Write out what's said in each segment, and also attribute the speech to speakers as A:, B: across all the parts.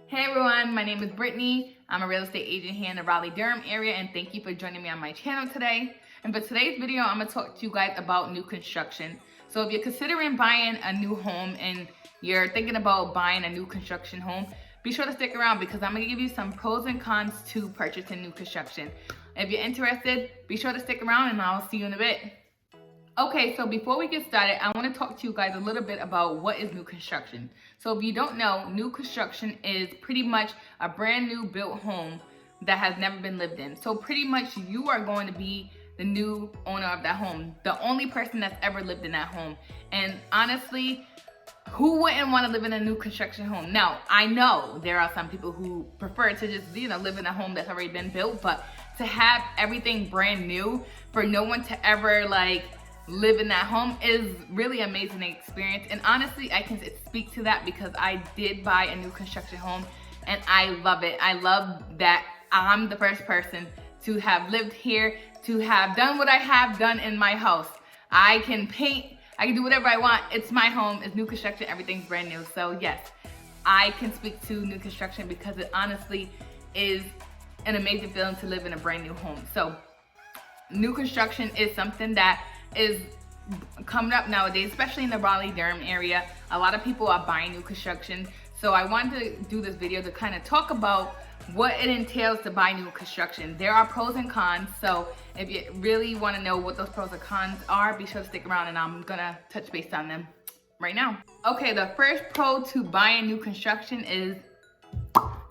A: Hey everyone, my name is Britney. I'm a real estate agent here in the Raleigh, Durham area, and thank you for joining me on my channel today. And for today's video, I'm gonna talk to you guys about new construction. So if you're considering buying a new home and you're thinking about buying a new construction home, be sure to stick around because I'm gonna give you some pros and cons to purchasing new construction. If you're interested, be sure to stick around and I'll see you in a bit. Okay, so before we get started, I want to talk to you guys a little bit about what is new construction. So if you don't know, new construction is pretty much a brand new built home that has never been lived in. So pretty much you are going to be the new owner of that home, the only person that's ever lived in that home. And honestly, who wouldn't want to live in a new construction home? Now, I know there are some people who prefer to just, live in a home that's already been built, but to have everything brand new, for no one to ever live in that home is really amazing experience. And honestly, I can speak to that because I did buy a new construction home and I love it. I love that I'm the first person to have lived here, to have done what I have done in my house. I can paint, I can do whatever I want. It's my home, it's new construction, everything's brand new. So yes, I can speak to new construction because it honestly is an amazing feeling to live in a brand new home. So new construction is something that is coming up nowadays, especially in the Raleigh, Durham area. A lot of people are buying new construction. So I wanted to do this video to kind of talk about what it entails to buy new construction. There are pros and cons. So if you really want to know what those pros and cons are, be sure to stick around and I'm gonna touch base on them right now. Okay, the first pro to buying new construction is,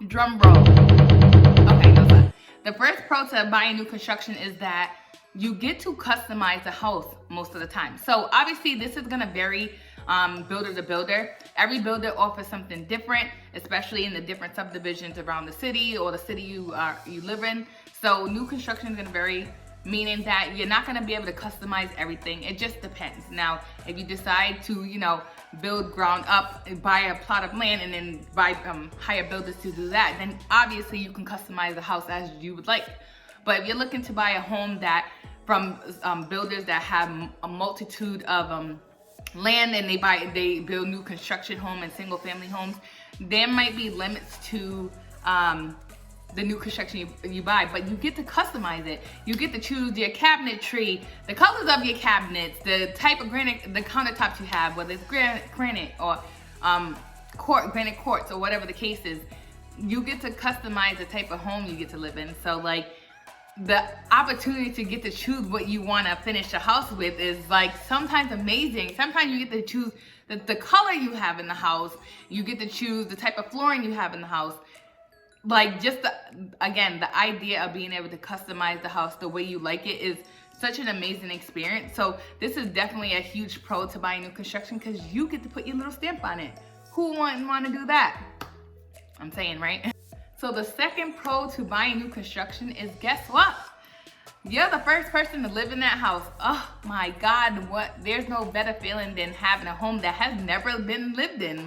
A: drum roll. Okay, no, sorry. The first pro to buying new construction is that you get to customize the house most of the time. So obviously this is gonna vary builder to builder. Every builder offers something different, especially in the different subdivisions around the city or the city you live in. So new construction is gonna vary, meaning that you're not gonna be able to customize everything. It just depends. Now, if you decide to, build ground up, buy a plot of land and then hire builders to do that, then obviously you can customize the house as you would like. But if you're looking to buy a home that from builders that have a multitude of land and they build new construction home and single family homes, there might be limits to the new construction you buy, but you get to customize it. You get to choose your cabinetry, the colors of your cabinets, the type of granite, the countertops you have, whether it's granite or granite quartz or whatever the case is. You get to customize the type of home you get to live in. So the opportunity to get to choose what you want to finish the house with is sometimes amazing. Sometimes you get to choose the color you have in the house. You get to choose the type of flooring you have in the house. Again, the idea of being able to customize the house the way you like it is such an amazing experience. So this is definitely a huge pro to buying new construction because you get to put your little stamp on it. Who wouldn't want to do that? I'm saying, right? So the second pro to buying new construction is, guess what? You're the first person to live in that house. Oh my God, there's no better feeling than having a home that has never been lived in.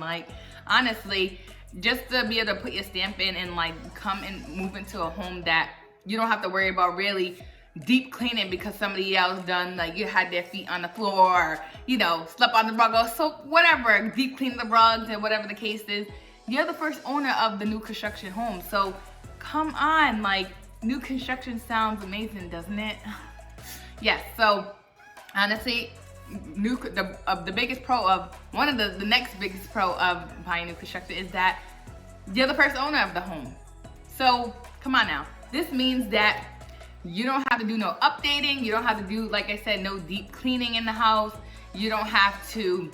A: Honestly, just to be able to put your stamp in and come and move into a home that you don't have to worry about really deep cleaning because somebody else done, you had their feet on the floor, or, slept on the rug or so whatever, deep clean the rugs and whatever the case is. You're the first owner of the new construction home. So come on, new construction sounds amazing, doesn't it? Yes, so honestly, the biggest pro of, one of the next biggest pro of buying new construction is that you're the first owner of the home. So come on now. This means that you don't have to do no updating. You don't have to do, like I said, no deep cleaning in the house. You don't have to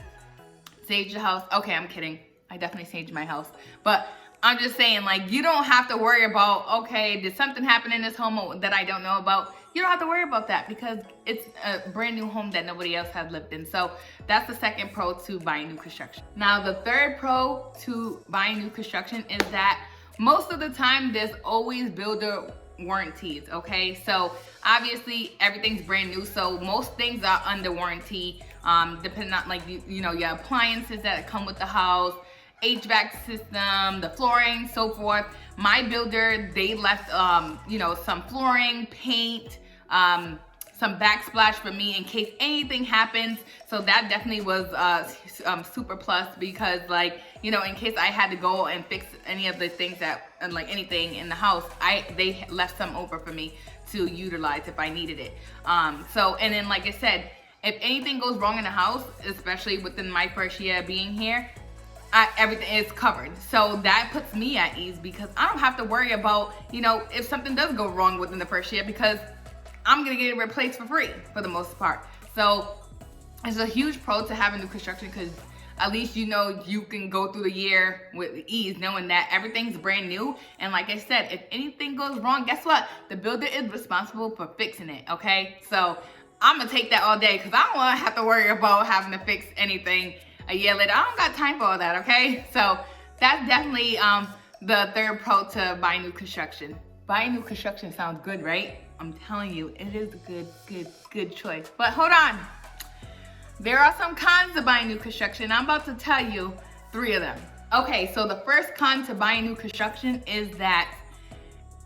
A: sage the house. Okay, I'm kidding. I definitely saged my house. But I'm just saying, you don't have to worry about, okay, did something happen in this home that I don't know about? You don't have to worry about that because it's a brand new home that nobody else has lived in. So that's the second pro to buying new construction. Now, the third pro to buying new construction is that most of the time there's always builder warranties, okay? So obviously everything's brand new, so most things are under warranty, depending on your appliances that come with the house, HVAC system, the flooring, so forth. My builder, they left some flooring, paint, some backsplash for me in case anything happens. So that definitely was super plus, because like, you know, in case I had to go and fix any of the things that, like anything in the house, they left some over for me to utilize if I needed it. So, and then like I said, if anything goes wrong in the house, especially within my first year being here, everything is covered. So that puts me at ease, because I don't have to worry about, you know, if something does go wrong within the first year, because I'm gonna get it replaced for free for the most part. So it's a huge pro to having new construction, because at least you know you can go through the year with ease, knowing that everything's brand new. And like I said, if anything goes wrong, guess what? The builder is responsible for fixing it, okay? So I'm gonna take that all day, because I don't wanna have to worry about having to fix anything a year later. I don't got time for all that, okay? So that's definitely the third pro to buying new construction. Buying new construction sounds good, right? I'm telling you, it is a good choice. But hold on. There are some cons to buying new construction. I'm about to tell you 3 of them. Okay, so the first con to buying new construction is that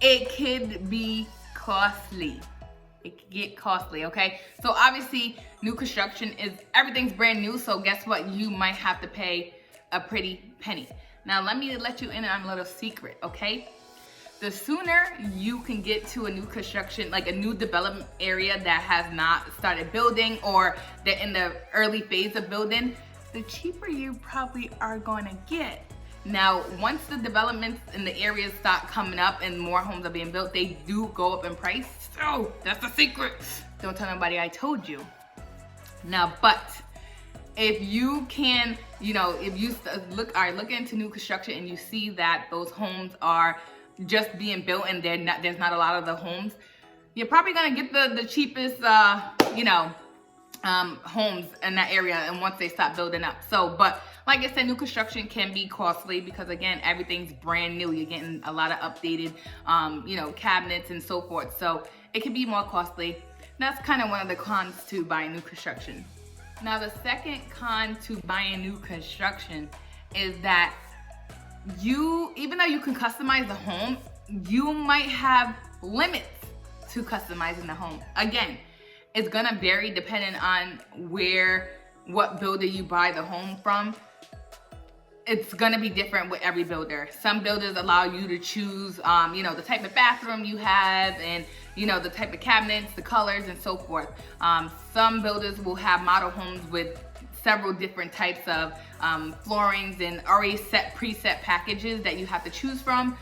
A: it could be costly. It could get costly, okay? So obviously, new construction is, everything's brand new, so guess what? You might have to pay a pretty penny. Now, let me let you in on a little secret, okay? The sooner you can get to a new construction, like a new development area that has not started building, or they're in the early phase of building, the cheaper you probably are going to get. Now, once the developments in the areas start coming up and more homes are being built, they do go up in price. So that's the secret. Don't tell nobody I told you. Now, but if you can, you know, if you are looking into new construction and you see that those homes are just being built and there's not a lot of the homes, you're probably gonna get the cheapest, you know, homes in that area, and once they stop building up. So, but like I said, new construction can be costly, because again, everything's brand new. You're getting a lot of updated, you know, cabinets and so forth. So it can be more costly. That's kind of one of the cons to buying new construction. Now, the second con to buying new construction is that even though you can customize the home, you might have limits to customizing the home. Again, it's gonna vary depending on what builder you buy the home from. It's gonna be different with every builder. Some builders allow you to choose, you know, the type of bathroom you have, and you know, the type of cabinets, the colors, and so forth. Some builders will have model homes with several different types of floorings and already preset packages that you have to choose from.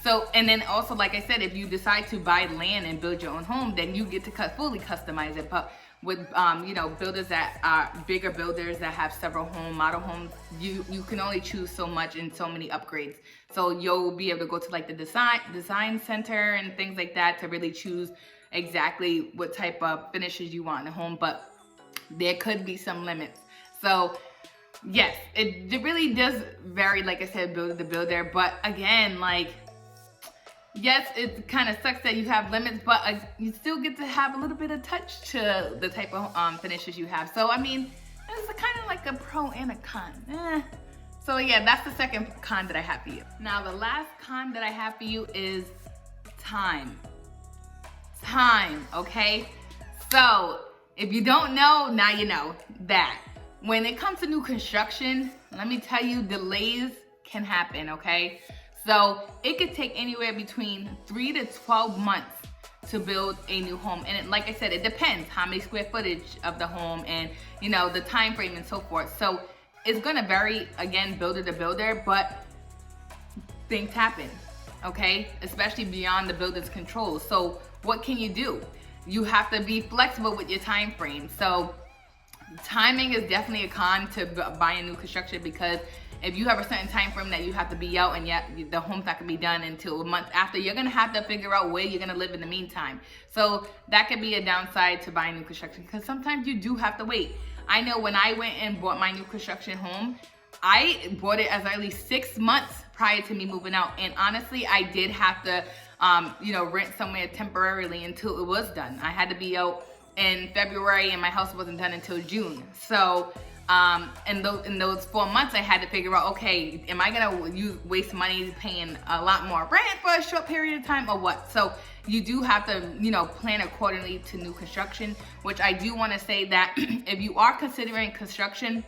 A: So, and then also, like I said, if you decide to buy land and build your own home, then you get to fully customize it. But with, you know, builders that are bigger builders that have several model homes, you can only choose so much and so many upgrades. So you'll be able to go to like the design center and things like that to really choose exactly what type of finishes you want in a home. But there could be some limits. So yes, it really does vary, like I said, builder to builder. But again, like, yes, it kind of sucks that you have limits, but you still get to have a little bit of touch to the type of finishes you have. So, I mean, it's kind of like a pro and a con. So, yeah, that's the second con that I have for you. Now, the last con that I have for you is time. Time, okay? So, if you don't know, now you know that when it comes to new construction, let me tell you, delays can happen, okay? So it could take anywhere between 3 to 12 months to build a new home. And like I said, it depends how many square footage of the home and, you know, the time frame and so forth. So it's gonna vary, again, builder to builder, but things happen, okay? Especially beyond the builder's control. So what can you do? You have to be flexible with your time frame. So timing is definitely a con to buying new construction, because if you have a certain time frame that you have to be out and yet the home's not gonna be done until a month after, you're gonna have to figure out where you're gonna live in the meantime. So that could be a downside to buying new construction, because sometimes you do have to wait. I know when I went and bought my new construction home, I bought it as early 6 months prior to me moving out. And honestly, I did have to, you know, rent somewhere temporarily until it was done. I had to be out in February and my house wasn't done until June. So in those 4 months, I had to figure out, okay, am I gonna waste money paying a lot more rent for a short period of time or what? So you do have to, plan accordingly to new construction, which I do want to say that if you are considering construction,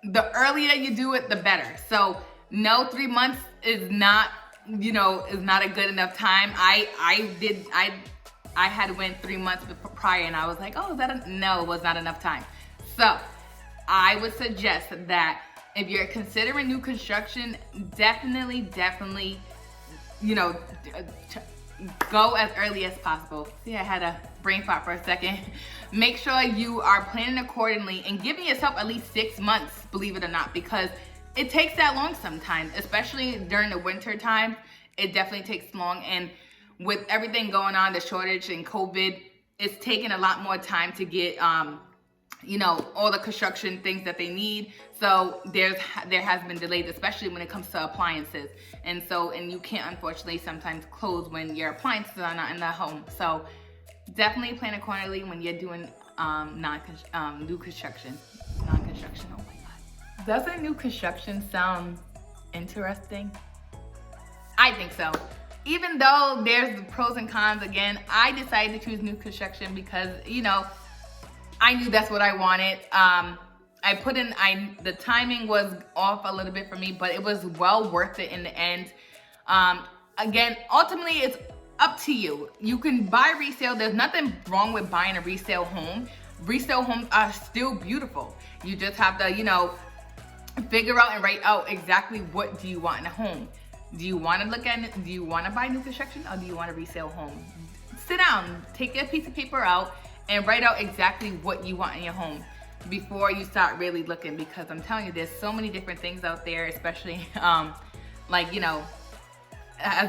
A: the earlier you do it, the better. So no, 3 months is not, is not a good enough time. I had went 3 months prior and I was like, oh, no, it was not enough time. So I would suggest that if you're considering new construction, definitely, go as early as possible. See, I had a brain fart for a second. Make sure you are planning accordingly and giving yourself at least 6 months, believe it or not, because it takes that long sometimes, especially during the winter time. It definitely takes long. And with everything going on, the shortage and COVID, it's taking a lot more time to get, all the construction things that they need. So there has been delays, especially when it comes to appliances. And you can't unfortunately sometimes close when your appliances are not in the home. So definitely plan accordingly when you're doing new construction. Non-construction, oh my God. Doesn't new construction sound interesting? I think so. Even though there's the pros and cons, again, I decided to choose new construction because, I knew that's what I wanted. The timing was off a little bit for me, but it was well worth it in the end. Again, ultimately, it's up to you. You can buy resale. There's nothing wrong with buying a resale home. Resale homes are still beautiful. You just have to, figure out and write out exactly what do you want in a home. Do you want to do you want to buy new construction or do you want a resale home? Sit down, take a piece of paper out and write out exactly what you want in your home before you start really looking, because I'm telling you, there's so many different things out there, especially as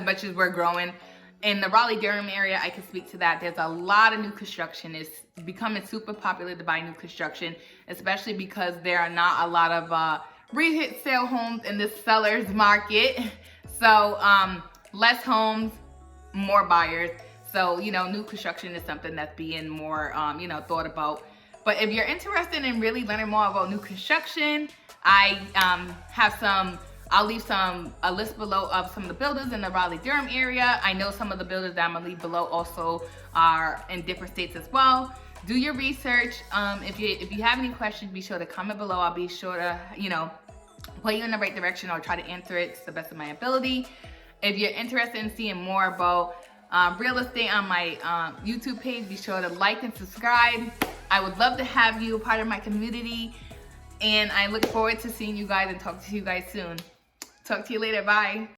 A: much as we're growing. In the Raleigh Durham area, I can speak to that. There's a lot of new construction. It's becoming super popular to buy new construction, especially because there are not a lot of resale homes in the seller's market. So less homes, more buyers. So, new construction is something that's being more, thought about. But if you're interested in really learning more about new construction, I I'll leave a list below of some of the builders in the Raleigh Durham area. I know some of the builders that I'm gonna leave below also are in different states as well. Do your research. If you have any questions, be sure to comment below. I'll be sure to, point you in the right direction or try to answer it to the best of my ability. If you're interested in seeing more about real estate on my YouTube page, be sure to like and subscribe. I would love to have you a part of my community, and I look forward to seeing you guys and talk to you guys soon. Talk to you later. Bye.